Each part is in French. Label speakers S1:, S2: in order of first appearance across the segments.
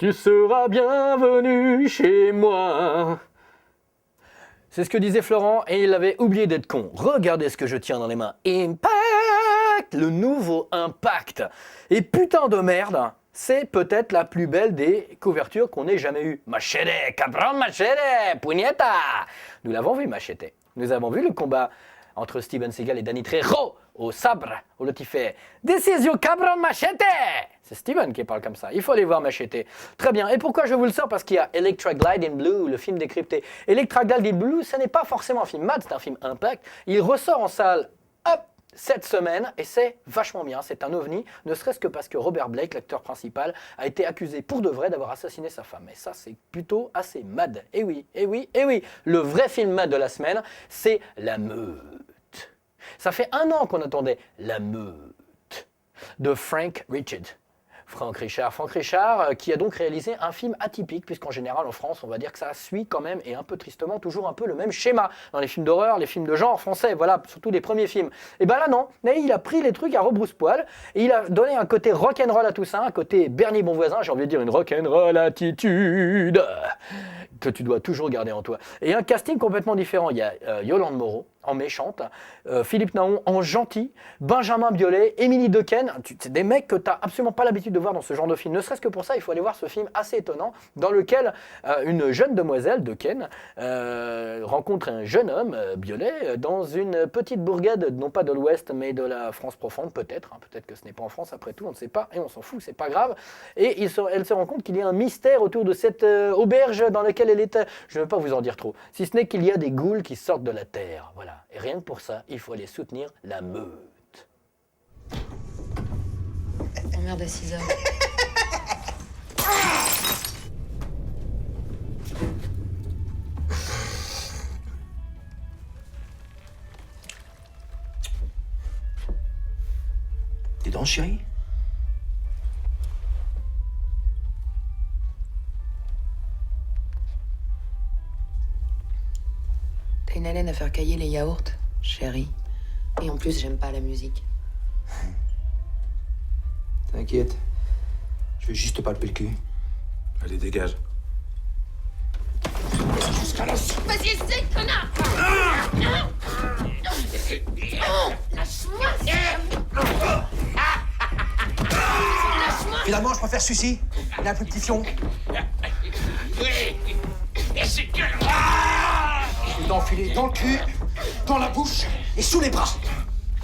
S1: tu seras bienvenu chez moi. C'est ce que disait Florent et il avait oublié d'être con. Regardez ce que je tiens dans les mains. Impact, le nouveau Impact. Et putain de merde, c'est peut-être la plus belle des couvertures qu'on ait jamais eues. Machete, cabron, machete, puñeta. Nous l'avons vu, Machete. Nous avons vu le combat entre Steven Seagal et Danny Trejo au sabre, où l'autre il fait « This is your cabron machete !» C'est Steven qui parle comme ça. Il faut aller voir Machete. Très bien. Et pourquoi je vous le sors? Parce qu'il y a Electra Glide in Blue, le film décrypté. Electra Glide in Blue, ce n'est pas forcément un film mad, c'est un film Impact. Il ressort en salle, hop, cette semaine, et c'est vachement bien. C'est un ovni, ne serait-ce que parce que Robert Blake, l'acteur principal, a été accusé pour de vrai d'avoir assassiné sa femme. Et ça, c'est plutôt assez mad. Et oui, et oui, et oui. Le vrai film mad de la semaine, c'est La Meute. Ça fait 1 an qu'on attendait La Meute de Frank Richard. Frank Richard, qui a donc réalisé un film atypique, puisqu'en général en France, on va dire que ça suit quand même, et un peu tristement, toujours un peu le même schéma. Dans les films d'horreur, les films de genre français, voilà, surtout les premiers films. Et ben là non, mais il a pris les trucs à rebrousse-poil, et il a donné un côté rock'n'roll à tout ça, un côté Bernie Bonvoisin, j'ai envie de dire une rock'n'roll attitude, que tu dois toujours garder en toi. Et un casting complètement différent, il y a Yolande Moreau, en méchante, Philippe Naon en gentil, Benjamin Biolay, Émilie Dequesne, c'est des mecs que tu n'as absolument pas l'habitude de voir dans ce genre de film. Ne serait-ce que pour ça, il faut aller voir ce film assez étonnant, dans lequel une jeune demoiselle, Dequesne, rencontre un jeune homme, Biolay, dans une petite bourgade, non pas de l'Ouest, mais de la France profonde, peut-être, hein, peut-être que ce n'est pas en France, après tout, on ne sait pas, et on s'en fout, c'est pas grave. Et elle se rend compte qu'il y a un mystère autour de cette auberge dans laquelle elle est. Je ne vais pas vous en dire trop, si ce n'est qu'il y a des ghouls qui sortent de la terre, voilà. Et rien que pour ça, il faut aller soutenir La Meute.
S2: Oh merde, à 6 heures.
S3: T'es dans, chérie?
S2: T'as une haleine à faire cailler les yaourts, chérie. Et en plus, j'aime pas la musique.
S3: T'inquiète. Je vais juste te palper le cul.
S4: Allez, dégage.
S5: Vas-y, essaye, connard! Lâche-moi! Lâche-moi!
S3: Finalement, je préfère celui-ci. Il a un plus petit fion. Je vais t'enfiler dans le cul, dans la bouche et sous les bras.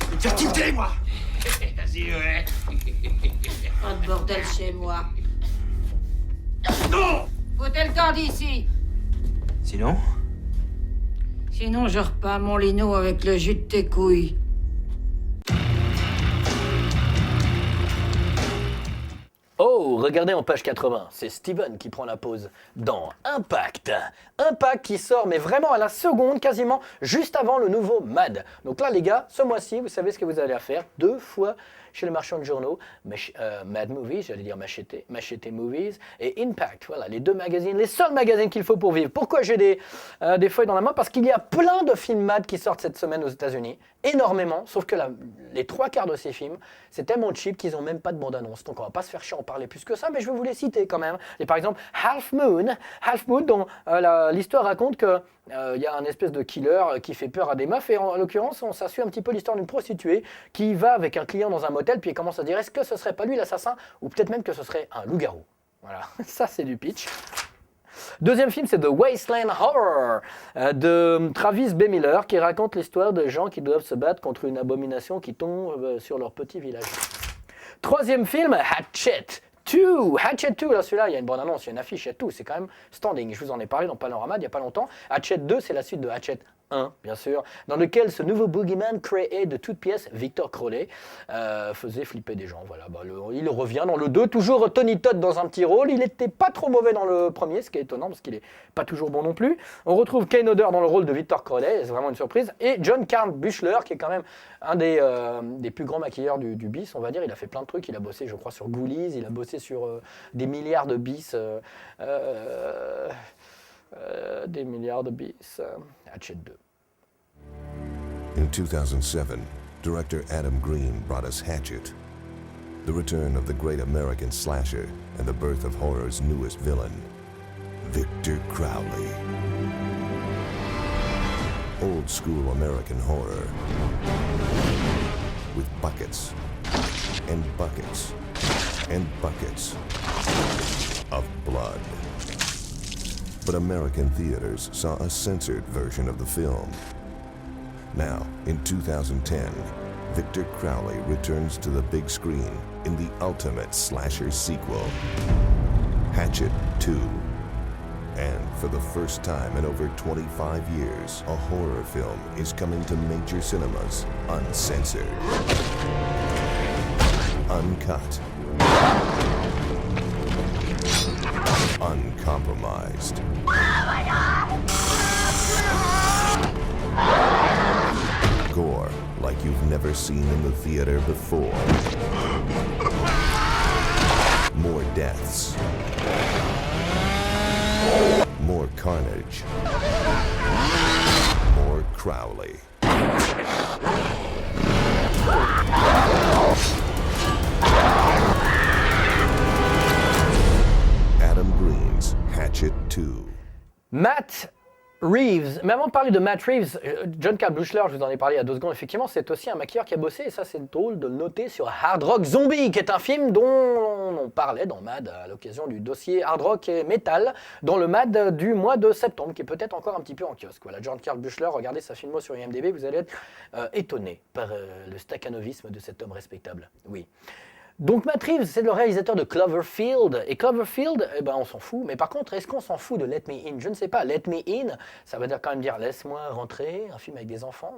S3: Je vais te faire tilter, moi.
S4: Vas-y, ouais.
S5: Pas de bordel chez moi.
S3: Non!
S5: Foutez le camp d'ici.
S3: Sinon?
S5: Sinon, je repars mon lino avec le jus de tes couilles.
S1: Oh, regardez en page 80, c'est Steven qui prend la pause dans Impact. Impact qui sort, mais vraiment à la seconde, quasiment juste avant le nouveau Mad. Donc là, les gars, ce mois-ci, vous savez ce que vous allez faire 2 fois chez le marchand de journaux, Mad Movies, j'allais dire Machete Movies, et Impact. Voilà, les 2 magazines, les seuls magazines qu'il faut pour vivre. Pourquoi j'ai des feuilles dans la main? Parce qu'il y a plein de films Mad qui sortent cette semaine aux États-Unis, énormément, sauf que les 3/4 de ces films, c'est tellement cheap qu'ils n'ont même pas de bande-annonce. Donc on va pas se faire chier en parler plus que ça, mais je vais vous les citer quand même. Et par exemple, Half Moon dont l'histoire raconte que il y a un espèce de killer qui fait peur à des meufs, et en l'occurrence, ça suit un petit peu l'histoire d'une prostituée qui va avec un client dans un motel, puis elle commence à dire est-ce que ce serait pas lui l'assassin, ou peut-être même que ce serait un loup-garou. Voilà, ça c'est du pitch. Deuxième film, c'est The Wasteland Horror de Travis B. Miller, qui raconte l'histoire de gens qui doivent se battre contre une abomination qui tombe sur leur petit village. Troisième film, Hatchet 2. Hatchet 2, là celui-là, il y a une bonne annonce, il y a une affiche, il y a tout, c'est quand même standing. Je vous en ai parlé dans Panorama il n'y a pas longtemps. Hatchet 2, c'est la suite de Hatchet 1, bien sûr, dans lequel ce nouveau boogeyman créé de toutes pièces, Victor Crowley, faisait flipper des gens. Voilà, il revient dans le 2, toujours Tony Todd dans un petit rôle. Il n'était pas trop mauvais dans le premier, ce qui est étonnant parce qu'il n'est pas toujours bon non plus. On retrouve Kane Hodder dans le rôle de Victor Crowley, c'est vraiment une surprise. Et John Carl Buechler, qui est quand même un des plus grands maquilleurs du bis, on va dire. Il a fait plein de trucs, il a bossé, je crois, sur Ghoulies, il a bossé sur des milliards de bis. Des milliards de bis. Hatchet 2.
S6: In 2007, director Adam Green brought us Hatchet. the return of the great American slasher and the birth of horror's newest villain, Victor Crowley. Old school American horror with buckets and buckets and buckets of blood. But American theaters saw a censored version of the film. Now, in 2010, Victor Crowley returns to the big screen in the ultimate slasher sequel, Hatchet 2. And for the first time in over 25 years, a horror film is coming to major cinemas uncensored, uncut, uncompromised. Gore like you've never seen in the theater before. More deaths. More carnage. More Crowley. Adam Green's Hatchet 2.
S1: Matt Reeves. Mais avant de parler de Matt Reeves, John Carl Buechler, je vous en ai parlé il y a 2 secondes, effectivement, c'est aussi un maquilleur qui a bossé, et ça c'est drôle de le noter, sur Hard Rock Zombie, qui est un film dont on parlait dans MAD à l'occasion du dossier Hard Rock et Metal, dans le MAD du mois de septembre, qui est peut-être encore un petit peu en kiosque. Voilà, John Carl Buechler, regardez sa filmo sur IMDb, vous allez être étonné par le staccanovisme de cet homme respectable. Oui. Donc Matt Reeves, c'est le réalisateur de Cloverfield. Et Cloverfield, eh ben, on s'en fout. Mais par contre, est-ce qu'on s'en fout de Let Me In? Je ne sais pas. Let Me In, ça veut dire quand même dire laisse-moi rentrer, un film avec des enfants.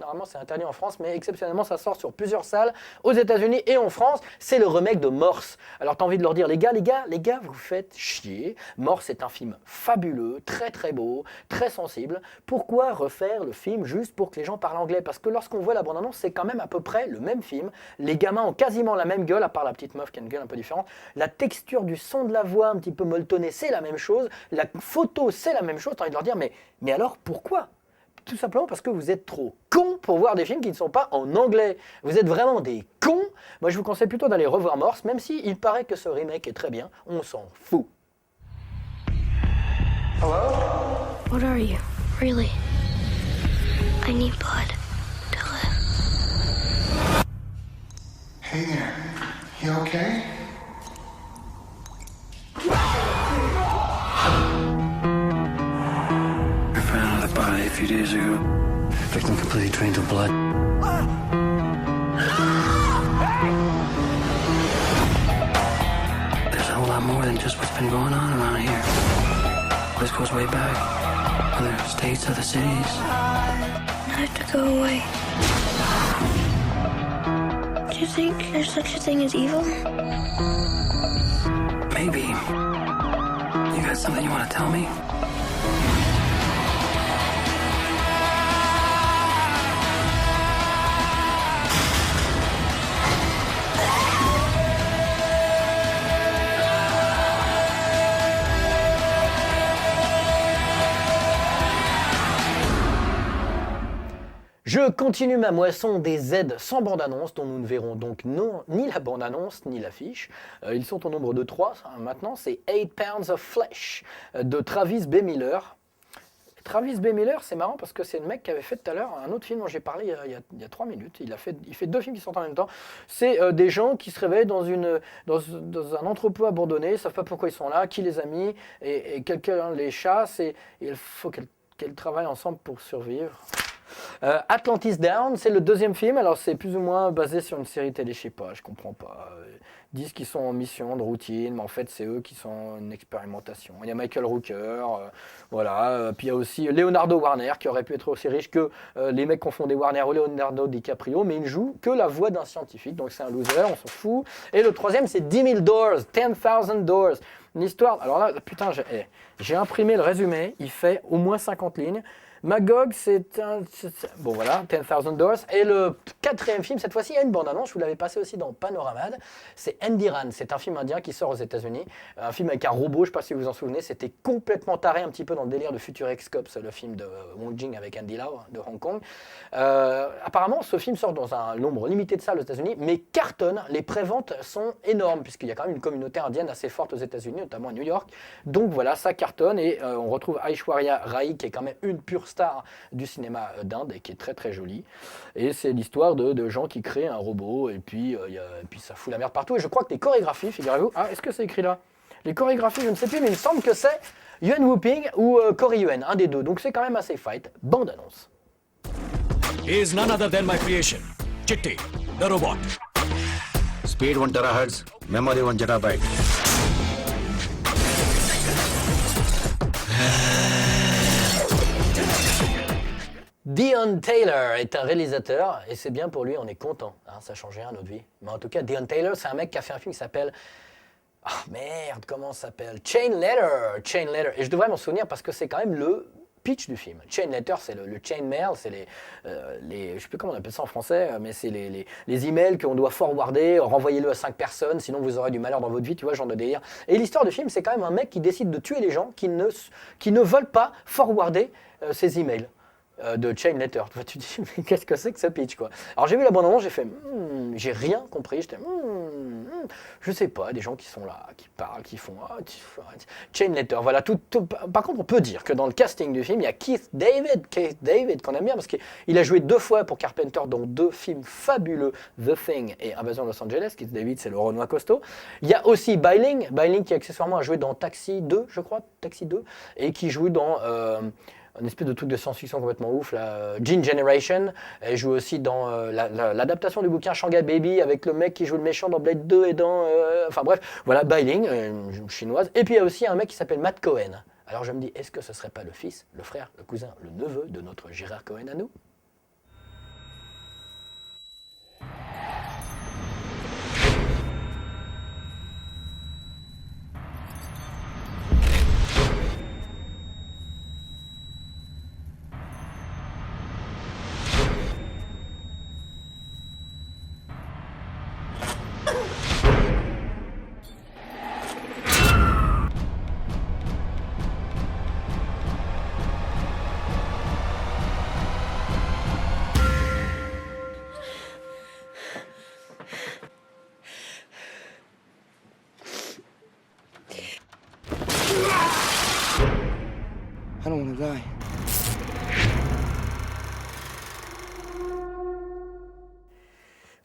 S1: Normalement, c'est interdit en France, mais exceptionnellement, ça sort sur plusieurs salles aux États-Unis et en France. C'est le remake de Morse. Alors, t'as envie de leur dire, les gars, vous faites chier. Morse est un film fabuleux, très très beau, très sensible. Pourquoi refaire le film juste pour que les gens parlent anglais? Parce que lorsqu'on voit la bande-annonce, c'est quand même à peu près le même film. Les gamins ont quasiment la même gueule, à part la petite meuf qui a une gueule un peu différente. La texture du son de la voix un petit peu molletonnée, c'est la même chose. La photo, c'est la même chose. T'as envie de leur dire, mais alors pourquoi? Tout simplement parce que vous êtes trop cons pour voir des films qui ne sont pas en anglais. Vous êtes vraiment des cons. Moi, je vous conseille plutôt d'aller revoir Morse, même si il paraît que ce remake est très bien. On s'en fout.
S7: Hello? What are you, really? I need blood to live.
S3: Hey there. You okay?
S8: I found another body a few days ago. Victim completely drained of blood. There's a whole lot more than just what's been going on around here. This goes way back. Other states, other cities.
S7: I have to go away. Do you think there's such a thing as evil?
S8: Maybe. You got something you want to tell me?
S1: Je continue ma moisson des Z sans bande-annonce, dont nous ne verrons donc ni la bande-annonce ni l'affiche. Ils sont au nombre de 3 maintenant. C'est 8 Pounds of Flesh de Travis B. Miller. Travis B. Miller, c'est marrant parce que c'est le mec qui avait fait tout à l'heure un autre film dont j'ai parlé il y a 3 minutes. Il fait 2 films qui sont en même temps. C'est des gens qui se réveillent dans un entrepôt abandonné, ils ne savent pas pourquoi ils sont là, qui les a mis, et quelqu'un les chasse, et il faut qu'elles travaillent ensemble pour survivre. Atlantis Down, c'est le 2e film. Alors c'est plus ou moins basé sur une série télé, je sais pas, je comprends pas. Ils disent qu'ils sont en mission de routine, mais en fait c'est eux qui sont une expérimentation. Il y a Michael Rooker, voilà. Puis il y a aussi Leonardo Warner qui aurait pu être aussi riche que les mecs confondaient Warner ou Leonardo DiCaprio, mais il ne joue que la voix d'un scientifique, donc c'est un loser, on s'en fout. Et le 3e c'est 10 000 Doors, 10,000 Doors. Une histoire, alors là, putain, j'ai imprimé le résumé, il fait au moins 50 lignes. Magog, bon voilà, 10,000 Doors. Et le quatrième film, cette fois-ci, il y a une bande-annonce, je vous l'avais passé aussi dans Panoramad, c'est Endiran, c'est un film indien qui sort aux États-Unis, un film avec un robot, je ne sais pas si vous vous en souvenez, c'était complètement taré, un petit peu dans le délire de Future Ex-Cops, le film de Wong Jing avec Andy Lau de Hong Kong. Apparemment, ce film sort dans un nombre limité de salles aux États-Unis, mais cartonne, les préventes sont énormes, puisqu'il y a quand même une communauté indienne assez forte aux États-Unis, notamment à New York. Donc voilà, ça cartonne, et on retrouve Aishwarya Rai, qui est quand même une pure star du cinéma d'Inde, et qui est très très jolie. Et c'est l'histoire de gens qui créent un robot, et puis ça fout la merde partout. Et je crois que les chorégraphies, figurez-vous, est-ce que c'est écrit là? Les chorégraphies, je ne sais plus, mais il me semble que c'est Yuan Wuping ou Corey Yuen, un des deux. Donc c'est quand même assez fight. Bande annonce.
S9: He is none other than my creation, Chitti, the robot.
S10: Speed 1 terahertz, memory 1 terabyte.
S1: Deon Taylor est un réalisateur, et c'est bien pour lui, on est content. Ça change rien à notre vie. Mais en tout cas, Deon Taylor, c'est un mec qui a fait un film qui s'appelle... merde, comment ça s'appelle? Chain Letter. Et je devrais m'en souvenir parce que c'est quand même le pitch du film. Chain Letter, c'est le chain mail, c'est je ne sais plus comment on appelle ça en français, mais c'est les emails qu'on doit forwarder, renvoyez-le à 5 personnes, sinon vous aurez du malheur dans votre vie, tu vois, genre de délire. Et l'histoire du film, c'est quand même un mec qui décide de tuer les gens qui ne veulent pas forwarder ces emails de Chain Letter. Tu te dis, mais qu'est-ce que c'est que ce pitch, quoi? Alors j'ai vu la bande-annonce, j'ai fait, j'ai rien compris, j'étais, je sais pas, des gens qui sont là, qui parlent, qui font, Chain Letter, voilà. Par contre, on peut dire que dans le casting du film, il y a Keith David, qu'on aime bien, parce qu'il a joué 2 fois pour Carpenter dans 2 films fabuleux, The Thing et Invasion de Los Angeles. Keith David, c'est le Renoir costaud. Il y a aussi Bailing qui accessoirement a joué dans Taxi 2, je crois, Taxi 2, et qui joue dans... un espèce de truc de science-fiction complètement ouf, là, Gene Generation. Elle joue aussi dans l'adaptation du bouquin Shanghai Baby avec le mec qui joue le méchant dans Blade 2 et dans... enfin bref, voilà, Bailing, chinoise. Et puis il y a aussi un mec qui s'appelle Matt Cohen. Alors je me dis, est-ce que ce serait pas le fils, le frère, le cousin, le neveu de notre Gérard Cohen à nous?
S3: I don't want to die.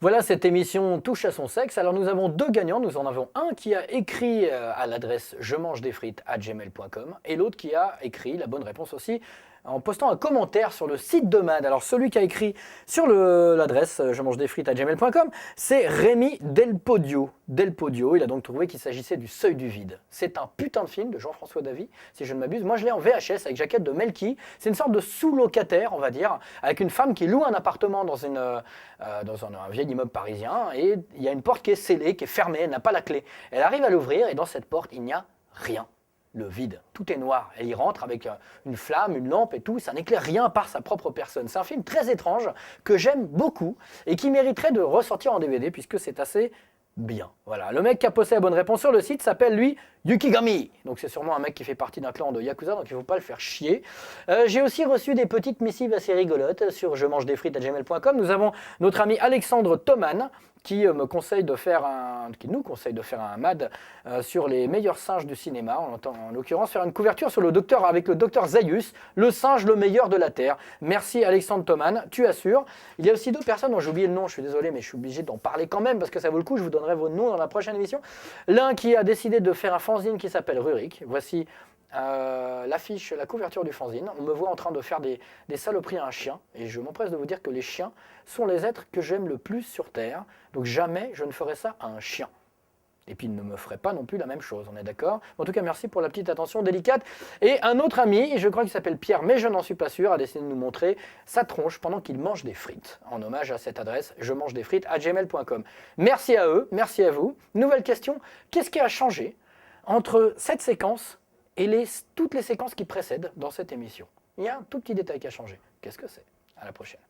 S1: Voilà, cette émission touche à son sexe. Alors nous avons 2 gagnants. Nous en avons un qui a écrit à l'adresse jemangedesfrites@gmail.com et l'autre qui a écrit la bonne réponse aussi en postant un commentaire sur le site de Mad. Alors celui qui a écrit sur l'adresse jemangedesfrites@gmail.com, c'est Rémi Del Podio. Il a donc trouvé qu'il s'agissait du Seuil du vide. C'est un putain de film de Jean-François Davy, si je ne m'abuse. Moi je l'ai en VHS avec jaquette de Melky. C'est une sorte de sous-locataire, on va dire, avec une femme qui loue un appartement dans un vieil immeuble parisien, et il y a une porte qui est scellée, qui est fermée, elle n'a pas la clé. Elle arrive à l'ouvrir et dans cette porte, il n'y a rien. Le vide, tout est noir. Elle y rentre avec une flamme, une lampe et tout, ça n'éclaire rien par sa propre personne. C'est un film très étrange que j'aime beaucoup et qui mériterait de ressortir en DVD puisque c'est assez bien. Voilà, le mec qui a posté la bonne réponse sur le site s'appelle lui Yukigami. Donc c'est sûrement un mec qui fait partie d'un clan de Yakuza, donc il ne faut pas le faire chier. J'ai aussi reçu des petites missives assez rigolotes sur jemangedesfrites@gmail.com. Nous avons notre ami Alexandre Thoman qui nous conseille de faire un MAD sur les meilleurs singes du cinéma, en l'occurrence faire une couverture sur avec le docteur Zaius, le singe le meilleur de la Terre. Merci Alexandre Thoman, tu assures. Il y a aussi 2 personnes dont j'ai oublié le nom, je suis désolé, mais je suis obligé d'en parler quand même parce que ça vaut le coup, je vous donnerai vos noms dans la prochaine émission. L'un qui a décidé de faire un fanzine qui s'appelle Rurik, voici l'affiche, la couverture du fanzine. On me voit en train de faire des saloperies à un chien, et je m'empresse de vous dire que les chiens sont les êtres que j'aime le plus sur Terre, donc jamais je ne ferai ça à un chien. Et puis il ne me ferait pas non plus la même chose, on est d'accord? En tout cas, merci pour la petite attention délicate. Et un autre ami, je crois qu'il s'appelle Pierre, mais je n'en suis pas sûr, a décidé de nous montrer sa tronche pendant qu'il mange des frites, en hommage à cette adresse, jemangedesfrites@gmail.com. Merci à eux, merci à vous. Nouvelle question, qu'est-ce qui a changé entre cette séquence et toutes les séquences qui précèdent dans cette émission? il y a un tout petit détail qui a changé. Qu'est-ce que c'est? À la prochaine.